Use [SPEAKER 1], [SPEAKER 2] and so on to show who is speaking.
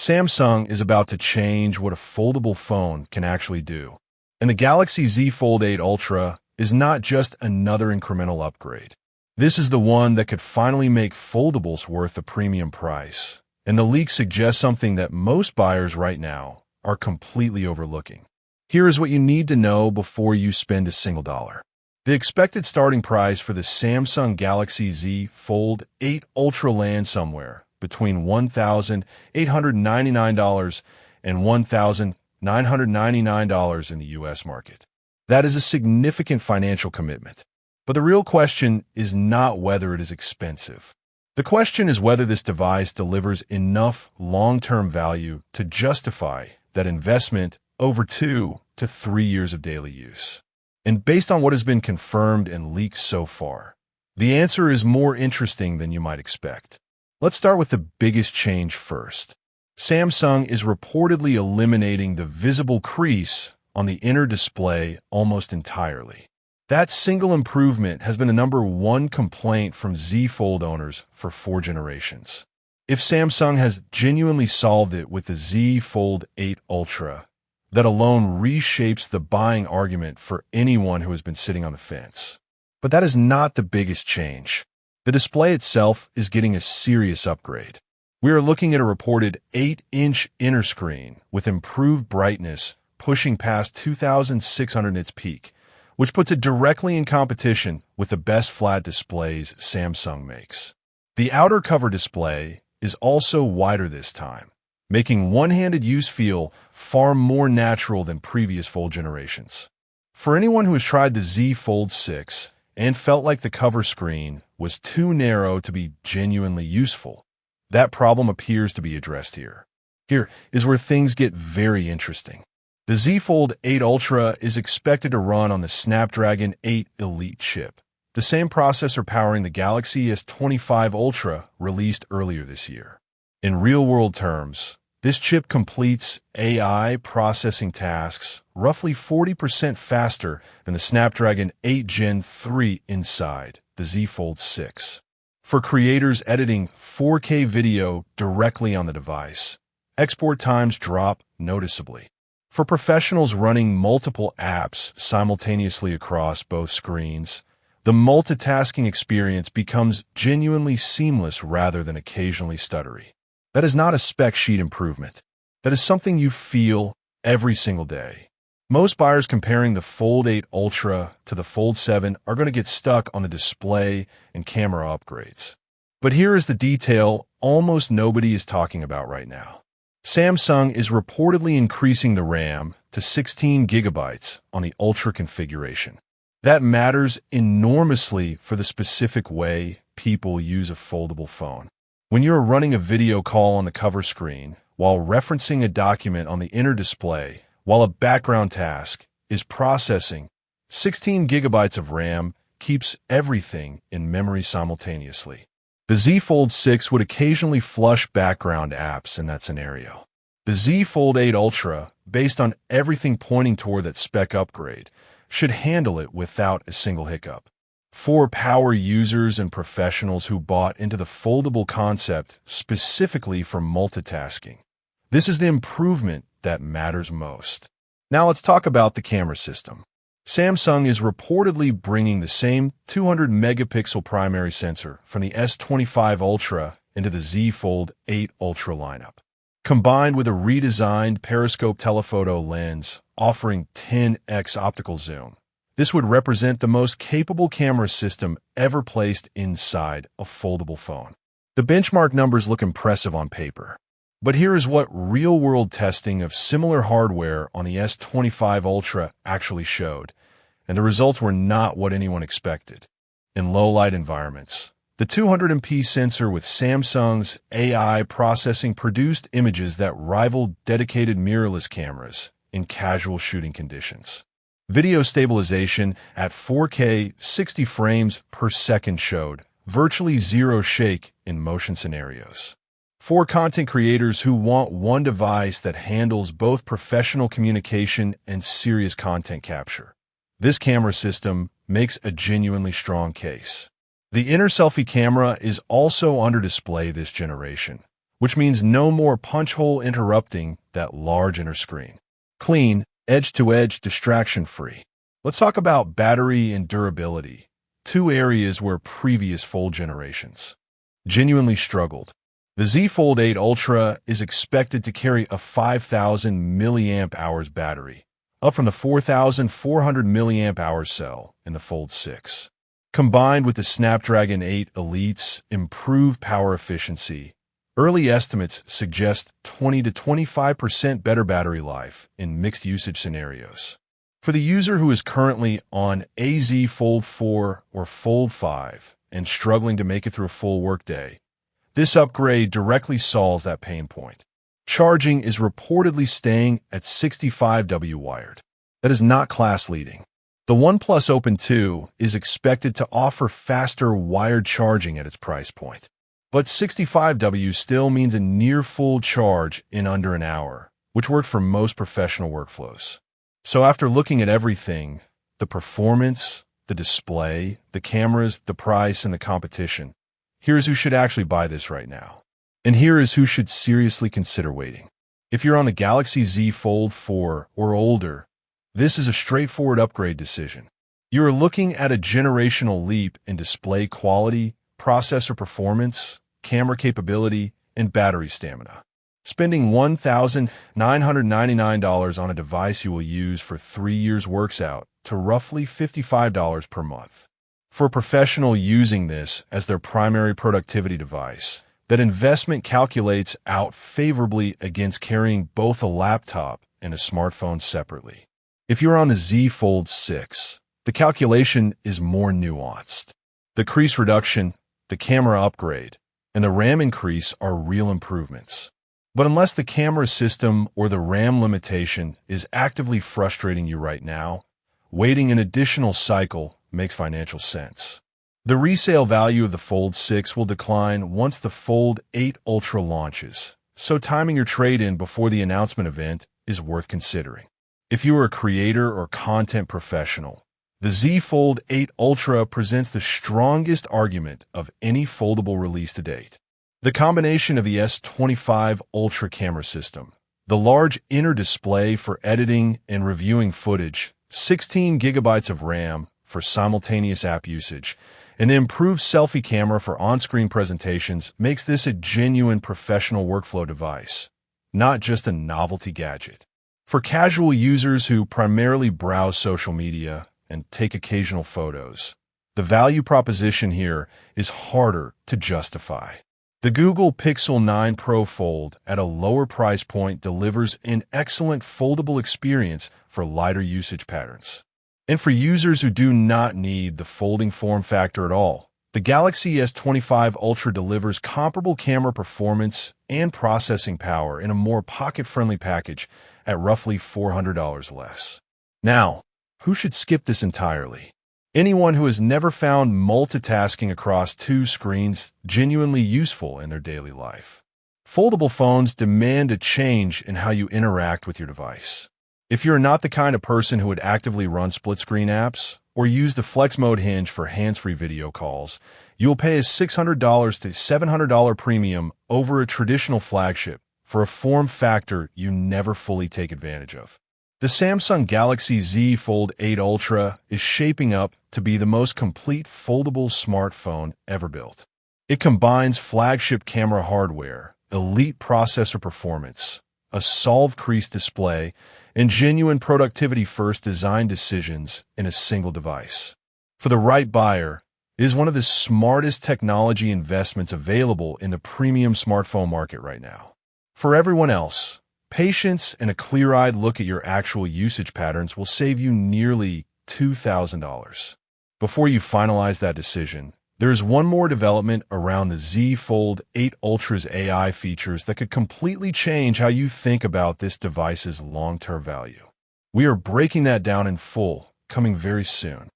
[SPEAKER 1] Samsung is about to change what a foldable phone can actually do. And the Galaxy Z Fold 8 Ultra is not just another incremental upgrade. This is the one that could finally make foldables worth a premium price. And the leak suggests something that most buyers right now are completely overlooking. Here is what you need to know before you spend a single dollar. The expected starting price for the Samsung Galaxy Z Fold 8 Ultra lands somewhere between $1,899 and $1,999 in the US market. That is a significant financial commitment. But the real question is not whether it is expensive. The question is whether this device delivers enough long-term value to justify that investment over 2 to 3 years of daily use. And based on what has been confirmed and leaked so far, the answer is more interesting than you might expect. Let's start with the biggest change first. Samsung is reportedly eliminating the visible crease on the inner display almost entirely. That single improvement has been the #1 complaint from Z Fold owners for 4 generations. If Samsung has genuinely solved it with the Z Fold 8 Ultra, that alone reshapes the buying argument for anyone who has been sitting on the fence. But that is not the biggest change. The display itself is getting a serious upgrade. We are looking at a reported 8-inch inner screen with improved brightness pushing past 2,600 nits peak, which puts it directly in competition with the best flat displays Samsung makes. The outer cover display is also wider this time, making one-handed use feel far more natural than previous Fold generations. For anyone who has tried the Z Fold 6 and felt like the cover screen was too narrow to be genuinely useful, that problem appears to be addressed here. Here is where things get very interesting. The Z Fold 8 Ultra is expected to run on the Snapdragon 8 Elite chip, the same processor powering the Galaxy S25 Ultra released earlier this year. In real-world terms, this chip completes AI processing tasks roughly 40% faster than the Snapdragon 8 Gen 3 inside the Z Fold 6. For creators editing 4K video directly on the device, export times drop noticeably. For professionals running multiple apps simultaneously across both screens, the multitasking experience becomes genuinely seamless rather than occasionally stuttery. That is not a spec sheet improvement. That is something you feel every single day. Most buyers comparing the Fold 8 Ultra to the Fold 7 are going to get stuck on the display and camera upgrades. But here is the detail almost nobody is talking about right now. Samsung is reportedly increasing the RAM to 16 gigabytes on the Ultra configuration. That matters enormously for the specific way people use a foldable phone. When you're running a video call on the cover screen while referencing a document on the inner display, while a background task is processing, 16 gigabytes of RAM keeps everything in memory simultaneously. The Z Fold 6 would occasionally flush background apps in that scenario. The Z Fold 8 Ultra, based on everything pointing toward that spec upgrade, should handle it without a single hiccup. For power users and professionals who bought into the foldable concept specifically for multitasking, this is the improvement that matters most. Now let's talk about the camera system. Samsung is reportedly bringing the same 200-megapixel primary sensor from the S25 Ultra into the Z Fold 8 Ultra lineup, combined with a redesigned periscope telephoto lens offering 10x optical zoom. This would represent the most capable camera system ever placed inside a foldable phone. The benchmark numbers look impressive on paper. But here is what real-world testing of similar hardware on the S25 Ultra actually showed, and the results were not what anyone expected. In low-light environments, the 200MP sensor with Samsung's AI processing produced images that rivaled dedicated mirrorless cameras in casual shooting conditions. Video stabilization at 4K 60 frames per second showed virtually zero shake in motion scenarios. For content creators who want one device that handles both professional communication and serious content capture, this camera system makes a genuinely strong case. The inner selfie camera is also under display this generation, which means no more punch hole interrupting that large inner screen. Clean, edge-to-edge, distraction-free. Let's talk about battery and durability, two areas where previous Fold generations genuinely struggled. The Z Fold 8 Ultra is expected to carry a 5,000 milliamp hours battery, up from the 4,400 milliamp hour cell in the Fold 6. Combined with the Snapdragon 8 Elite's improved power efficiency, early estimates suggest 20 to 25% better battery life in mixed usage scenarios. For the user who is currently on a Z Fold 4 or Fold 5 and struggling to make it through a full workday, this upgrade directly solves that pain point. Charging is reportedly staying at 65W wired. That is not class-leading. The OnePlus Open 2 is expected to offer faster wired charging at its price point. But 65W still means a near full charge in under an hour, which works for most professional workflows. So after looking at everything, the performance, the display, the cameras, the price, and the competition, here's who should actually buy this right now. And here is who should seriously consider waiting. If you're on the Galaxy Z Fold 4 or older, this is a straightforward upgrade decision. You are looking at a generational leap in display quality, processor performance, camera capability, and battery stamina. Spending $1,999 on a device you will use for 3 years works out to roughly $55 per month. For a professional using this as their primary productivity device, that investment calculates out favorably against carrying both a laptop and a smartphone separately. If you're on the Z Fold 6, the calculation is more nuanced. The crease reduction, the camera upgrade, and the RAM increase are real improvements. But unless the camera system or the RAM limitation is actively frustrating you right now, waiting an additional cycle makes financial sense. The resale value of the Fold 6 will decline once the Fold 8 Ultra launches, so timing your trade-in before the announcement event is worth considering. If you are a creator or content professional, the Z Fold 8 Ultra presents the strongest argument of any foldable release to date. The combination of the S25 Ultra camera system, the large inner display for editing and reviewing footage, 16 gigabytes of RAM for simultaneous app usage, and the improved selfie camera for on-screen presentations makes this a genuine professional workflow device, not just a novelty gadget. For casual users who primarily browse social media and take occasional photos, the value proposition here is harder to justify. The Google Pixel 9 Pro Fold at a lower price point delivers an excellent foldable experience for lighter usage patterns. And for users who do not need the folding form factor at all, the Galaxy S25 Ultra delivers comparable camera performance and processing power in a more pocket-friendly package at roughly $400 less. Now, who should skip this entirely? Anyone who has never found multitasking across 2 screens genuinely useful in their daily life. Foldable phones demand a change in how you interact with your device. If you're not the kind of person who would actively run split-screen apps or use the Flex Mode hinge for hands-free video calls, you'll pay a $600 to $700 premium over a traditional flagship for a form factor you never fully take advantage of. The Samsung Galaxy Z Fold 8 Ultra is shaping up to be the most complete foldable smartphone ever built. It combines flagship camera hardware, elite processor performance, a solve crease display, and genuine productivity-first design decisions in a single device. For the right buyer, it is one of the smartest technology investments available in the premium smartphone market right now. For everyone else, patience and a clear-eyed look at your actual usage patterns will save you nearly $2,000. Before you finalize that decision, there is one more development around the Z Fold 8 Ultra's AI features that could completely change how you think about this device's long-term value. We are breaking that down in full, coming very soon.